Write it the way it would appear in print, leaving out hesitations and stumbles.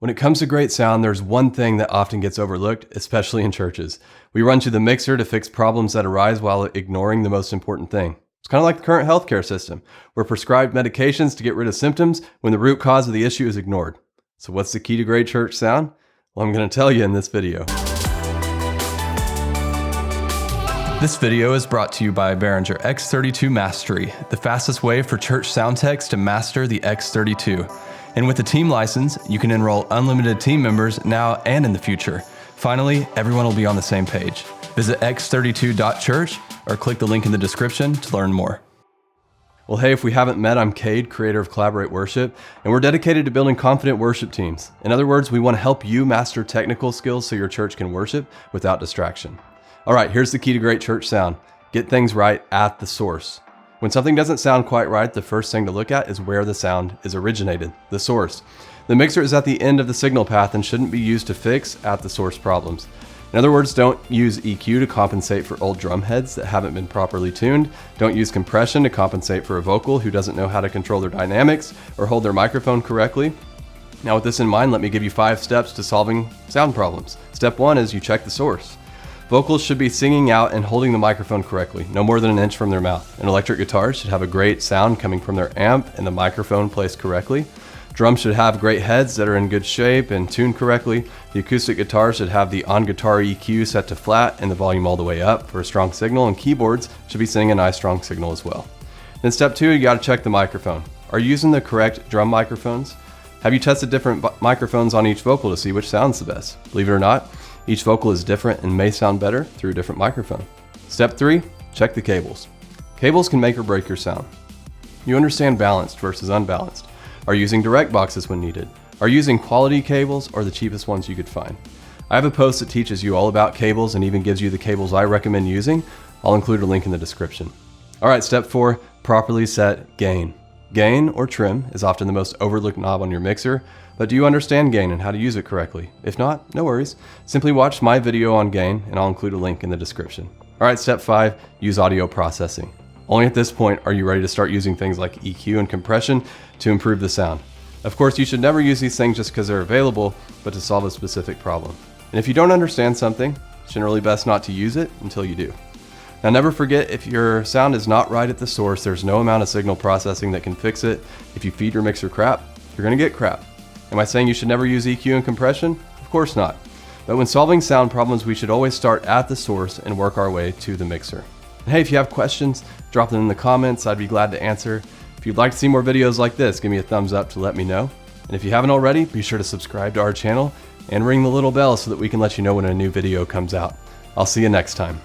When it comes to great sound, there's one thing that often gets overlooked, especially in churches. We run to the mixer to fix problems that arise while ignoring the most important thing. It's kind of like the current healthcare system. We're prescribed medications to get rid of symptoms when the root cause of the issue is ignored. So what's the key to great church sound? Well, I'm going to tell you in this video. This video is brought to you by Behringer X32 Mastery, the fastest way for church sound techs to master the X32. And with the team license, you can enroll unlimited team members now and in the future. Finally, everyone will be on the same page. Visit x32.church or click the link in the description to learn more. Well, hey, if we haven't met, I'm Cade, creator of Collaborate Worship, and we're dedicated to building confident worship teams. In other words, we want to help you master technical skills so your church can worship without distraction. All right, here's the key to great church sound. Get things right at the source. When something doesn't sound quite right, the first thing to look at is where the sound is originated, the source. The mixer is at the end of the signal path and shouldn't be used to fix at the source problems. In other words, don't use EQ to compensate for old drum heads that haven't been properly tuned. Don't use compression to compensate for a vocal who doesn't know how to control their dynamics or hold their microphone correctly. Now with this in mind, let me give you 5 steps to solving sound problems. Step 1 is you check the source. Vocals should be singing out and holding the microphone correctly, no more than an inch from their mouth. An electric guitar should have a great sound coming from their amp and the microphone placed correctly. Drums should have great heads that are in good shape and tuned correctly. The acoustic guitar should have the on-guitar EQ set to flat and the volume all the way up for a strong signal, and keyboards should be sending a nice strong signal as well. Then step 2, you gotta check the microphone. Are you using the correct drum microphones? Have you tested different microphones on each vocal to see which sounds the best? Believe it or not, each vocal is different and may sound better through a different microphone. Step 3, check the cables. Cables can make or break your sound. You understand balanced versus unbalanced. Are you using direct boxes when needed? Are you using quality cables or the cheapest ones you could find? I have a post that teaches you all about cables and even gives you the cables I recommend using. I'll include a link in the description. All right, step 4, properly set gain. Gain or trim is often the most overlooked knob on your mixer, but do you understand gain and how to use it correctly? If not, no worries. Simply watch my video on gain and I'll include a link in the description. All right, step 5, use audio processing. Only at this point are you ready to start using things like EQ and compression to improve the sound. Of course, you should never use these things just because they're available, but to solve a specific problem. And if you don't understand something, it's generally best not to use it until you do. Now never forget, if your sound is not right at the source, there's no amount of signal processing that can fix it. If you feed your mixer crap, you're gonna get crap. Am I saying you should never use EQ and compression? Of course not. But when solving sound problems, we should always start at the source and work our way to the mixer. And hey, if you have questions, drop them in the comments. I'd be glad to answer. If you'd like to see more videos like this, give me a thumbs up to let me know. And if you haven't already, be sure to subscribe to our channel and ring the little bell so that we can let you know when a new video comes out. I'll see you next time.